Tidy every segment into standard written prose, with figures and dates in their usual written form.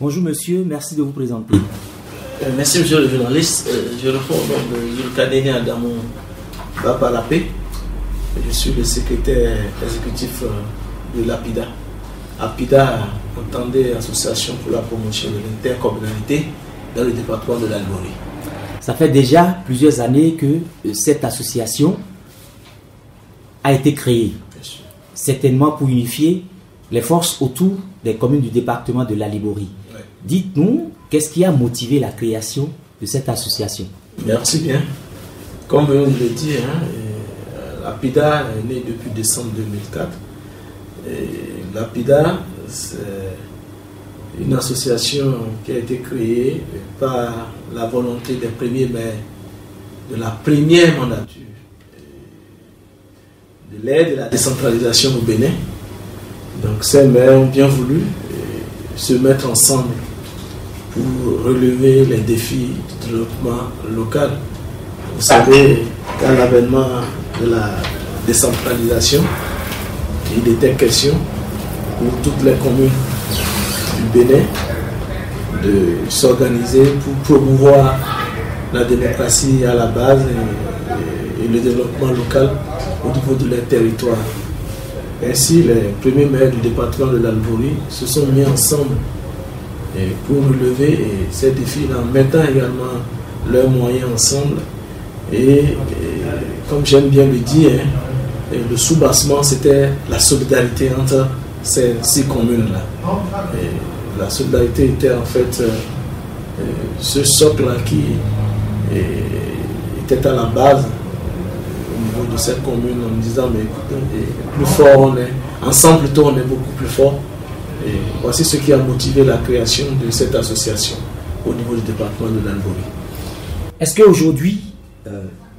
Bonjour monsieur, merci de vous présenter. Merci monsieur le journaliste. Je réponds au nom de Yulkadeni Adamou Babalapé. Je suis le secrétaire exécutif de l'APIDA. APIDA, entendez, Association pour la promotion de l'intercommunalité dans le département de l'Albouri. Ça fait déjà plusieurs années que cette association a été créée, certainement pour unifier les forces autour des communes du département de l'Albouri. Ouais. Dites-nous, qu'est-ce qui a motivé la création de cette association? Merci bien. Comme vous le dites, l'APIDA est née depuis décembre 2004. L'APIDA, c'est une association qui a été créée par la volonté des premiers maires de la première mandature de l'aide et de la décentralisation au Bénin. Donc ces maires ont bien voulu se mettre ensemble pour relever les défis du développement local. Vous savez qu'à l'avènement de la décentralisation, il était question pour toutes les communes du Bénin de s'organiser pour promouvoir la démocratie à la base et le développement local au niveau de leur territoire. Ainsi, les premiers maires du département de l'Albouri se sont mis ensemble pour relever ces défis en mettant également leurs moyens ensemble. Et comme j'aime bien le dire, le soubassement, c'était la solidarité entre ces 6 communes-là. La solidarité était en fait ce socle-là qui était à la base au niveau de cette commune en me disant mais écoutez, plus fort on est, ensemble plutôt on est beaucoup plus fort. Et voici ce qui a motivé la création de cette association au niveau du département de l'Albouri. Est-ce qu'aujourd'hui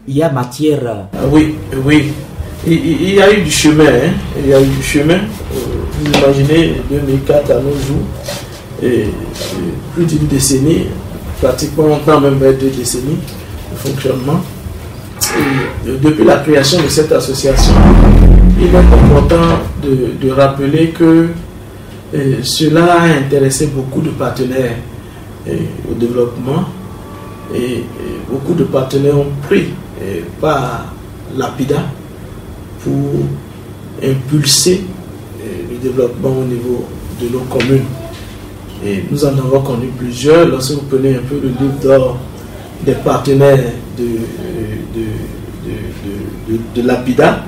il y a matière... Oui. Il y a eu du chemin, il y a eu du chemin. Vous imaginez, 2004 à nos jours, et plus d'une décennie, pratiquement on peut même 2 décennies de fonctionnement. Et depuis la création de cette association, il est important de rappeler que cela a intéressé beaucoup de partenaires au développement et beaucoup de partenaires ont pris par l'APIDA pour impulser le développement au niveau de nos communes. Et nous en avons connu plusieurs. Lorsque vous prenez un peu le livre d'or des partenaires de l'APIDA,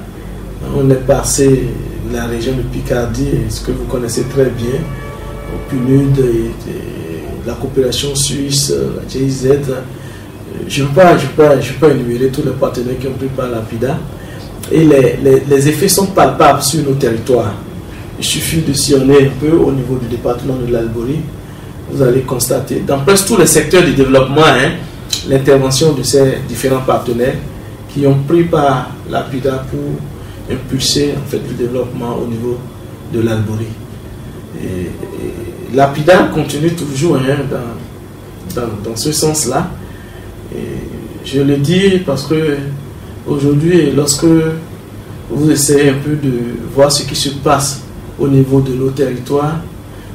on est passé la région de Picardie, ce que vous connaissez très bien, au PNUD, la coopération suisse, la GIZ. Je ne vais pas énumérer tous les partenaires qui ont pris par l'APIDA. Et les effets sont palpables sur nos territoires. Il suffit de sillonner un peu au niveau du département de l'Albouri. Vous allez constater dans presque tous les secteurs du développement l'intervention de ces différents partenaires qui ont pris par l'APIDA pour impulser en fait, le développement au niveau de l'Albouri. L'APIDA continue toujours dans ce sens-là. Je le dis parce que aujourd'hui, lorsque vous essayez un peu de voir ce qui se passe au niveau de nos territoires,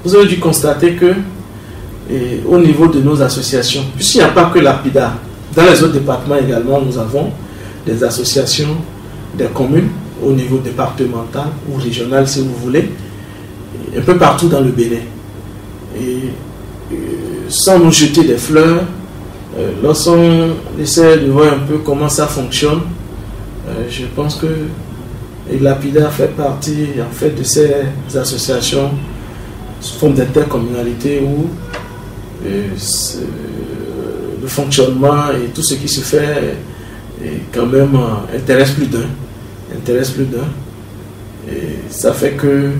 vous avez dû constater que au niveau de nos associations, puisqu'il n'y a pas que l'APIDA, dans les autres départements également, nous avons des associations, des communes au niveau départemental ou régional si vous voulez, un peu partout dans le Bénin. Et sans nous jeter des fleurs, lorsqu'on essaie de voir un peu comment ça fonctionne, je pense que l'APIDA fait partie en fait de ces associations sous forme d'intercommunalité où le fonctionnement et tout ce qui se fait quand même intéresse plus d'un. Et ça fait que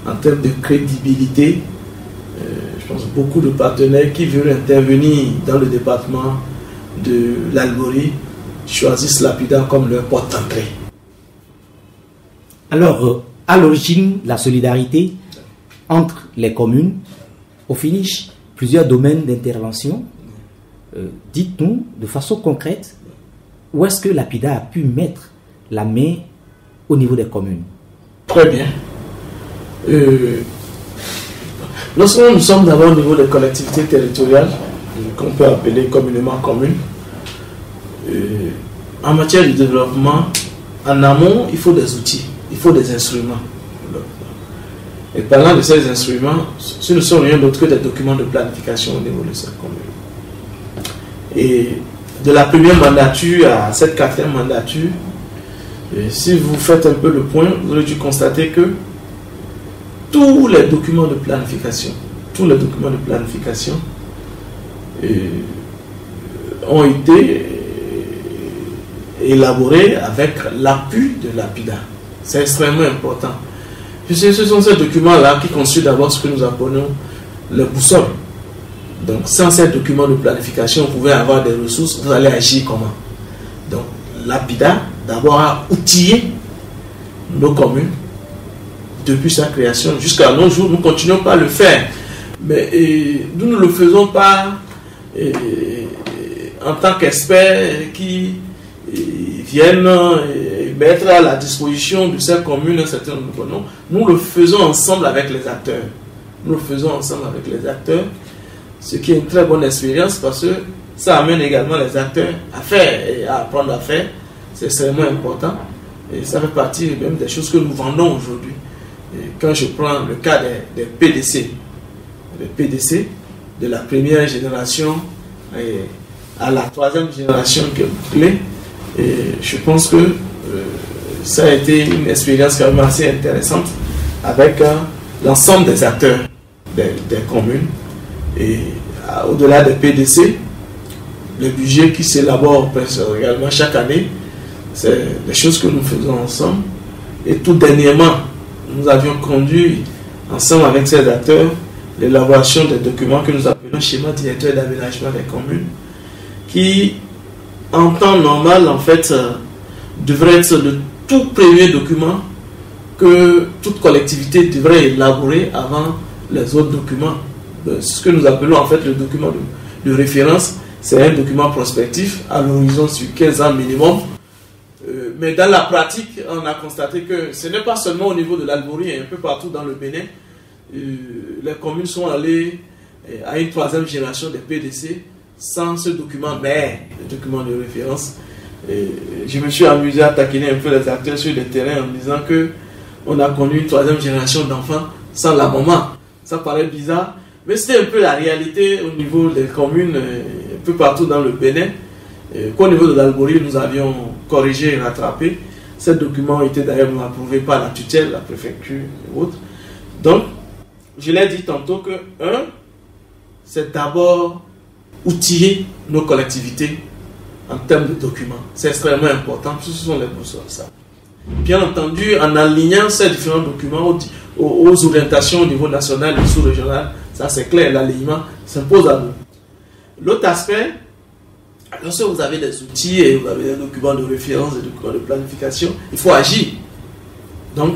en termes de crédibilité, je pense beaucoup de partenaires qui veulent intervenir dans le département de l'Albouri choisissent l'APIDA comme leur porte d'entrée. Alors, à l'origine, la solidarité entre les communes, au finish, plusieurs domaines d'intervention. Dites-nous de façon concrète, où est-ce que l'APIDA a pu mettre la main au niveau des communes? Très bien. Lorsque nous sommes d'abord au niveau des collectivités territoriales, qu'on peut appeler communément communes, en matière de développement, en amont, il faut des outils, il faut des instruments. Et parlant de ces instruments, ce ne sont rien d'autre que des documents de planification au niveau de cette commune. Et de la première mandature à cette quatrième mandature, si vous faites un peu le point, vous aurez dû constater que tous les documents de planification ont été élaborés avec l'appui de l'APIDA. C'est extrêmement important. Puisque ce sont ces documents-là qui constituent d'abord ce que nous appelons les boussoles. Donc, sans ces documents de planification, vous pouvez avoir des ressources, vous allez agir comment? Donc, l'APIDA, d'abord, a outillé nos communes depuis sa création jusqu'à nos jours. Nous continuons pas à le faire. Mais nous ne le faisons pas en tant qu'experts qui viennent mettre à la disposition de ces communes un certain nombre de noms. Nous le faisons ensemble avec les acteurs. Ce qui est une très bonne expérience parce que ça amène également les acteurs à faire et à apprendre à faire. C'est extrêmement important. Et ça fait partie même des choses que nous vendons aujourd'hui. Quand je prends le cas des PDC, les PDC de la première génération à la troisième génération clé, je pense que ça a été une expérience quand même assez intéressante avec l'ensemble des acteurs des communes. Et au-delà des PDC, le budget qui s'élabore également chaque année, c'est des choses que nous faisons ensemble. Et tout dernièrement, nous avions conduit ensemble avec ces acteurs l'élaboration des documents que nous appelons schéma directeur d'aménagement des communes, qui en temps normal en fait devrait être le tout premier document que toute collectivité devrait élaborer avant les autres documents. Ce que nous appelons en fait le document de référence, c'est un document prospectif à l'horizon sur 15 ans minimum. Mais dans la pratique, on a constaté que ce n'est pas seulement au niveau de l'Albouri, un peu partout dans le Bénin, les communes sont allées à une troisième génération des PDC sans ce document, mais le document de référence. Je me suis amusé à taquiner un peu les acteurs sur le terrain en disant que on a connu une troisième génération d'enfants sans la maman. Ça paraît bizarre, mais c'était un peu la réalité au niveau des communes, un peu partout dans le Bénin. Qu'au niveau de l'Albouri, nous avions corrigé et rattrapé. Ces documents étaient d'ailleurs approuvés par la tutelle, la préfecture et autres. Donc, je l'ai dit tantôt que, c'est d'abord outiller nos collectivités en termes de documents. C'est extrêmement important, parce que ce sont les boussoles, ça. Bien entendu, en alignant ces différents documents aux orientations au niveau national et sous-régional, ça c'est clair, l'alignement s'impose à nous. L'autre aspect, lorsque vous avez des outils et vous avez des documents de référence, des documents de planification, il faut agir. Donc,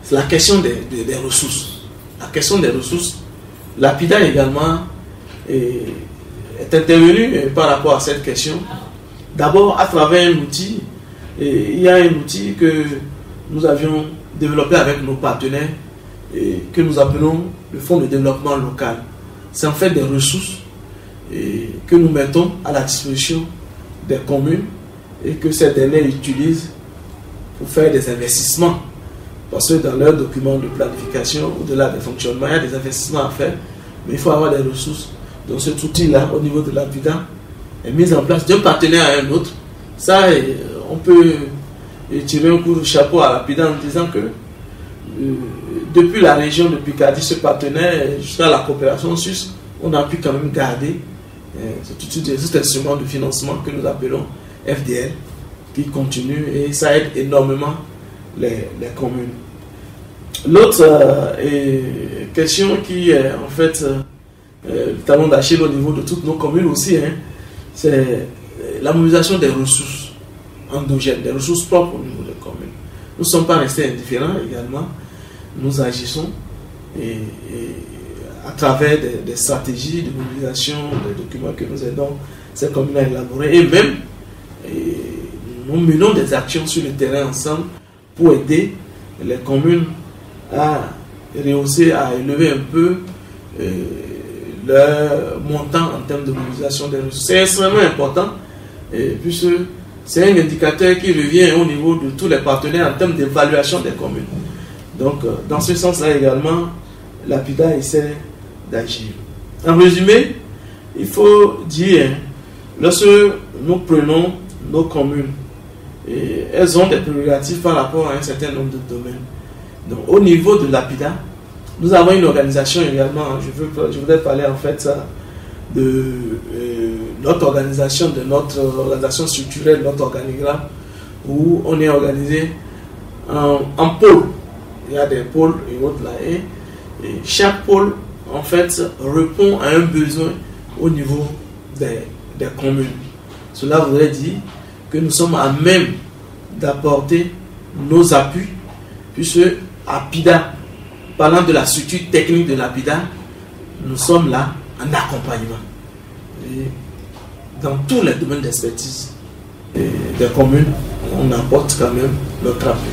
c'est la question des ressources. La question des ressources, l'APIDA également est intervenu par rapport à cette question. D'abord, à travers un outil, il y a un outil que nous avions développé avec nos partenaires et que nous appelons le Fonds de développement local. C'est en fait des ressources que nous mettons à la disposition des communes et que ces dernières utilisent pour faire des investissements. Parce que dans leurs documents de planification, au-delà des fonctionnements, il y a des investissements à faire, mais il faut avoir des ressources. Donc cet outil-là, au niveau de l'APIDA, est mis en place d'un partenaire à un autre. Ça, on peut tirer un coup de chapeau à l'APIDA en disant que depuis la région de Picardie, ce partenaire, jusqu'à la coopération suisse, on a pu quand même garder cet instrument de financement que nous appelons FDL, qui continue et ça aide énormément les communes. L'autre question qui est en fait le talon d'Achille au niveau de toutes nos communes aussi, c'est la mobilisation des ressources endogènes, des ressources propres au niveau des communes. Nous ne sommes pas restés indifférents également, nous agissons à travers des stratégies de mobilisation, des documents que nous aidons ces communes à élaborer et même nous menons des actions sur le terrain ensemble pour aider les communes à rehausser, à élever un peu leur montant en termes de mobilisation des ressources. C'est extrêmement important, puisque c'est un indicateur qui revient au niveau de tous les partenaires en termes d'évaluation des communes. Donc, dans ce sens-là également, l'APIDA essaie d'agir. En résumé, il faut dire, lorsque nous prenons nos communes, elles ont des prérogatives par rapport à un certain nombre de domaines. Donc, au niveau de l'APIDA, nous avons une organisation également. Je voudrais parler en fait de notre organisation, de notre organisation structurelle, notre organigramme, où on est organisé en pôles. Il y a des pôles et autres là. Et chaque pôle, en fait, répond à un besoin au niveau des communes. Cela voudrait dire que nous sommes à même d'apporter nos appuis, puisque APIDA, parlant de la structure technique de l'APIDA, nous sommes là en accompagnement. Et dans tous les domaines d'expertise des communes, on apporte quand même notre appui.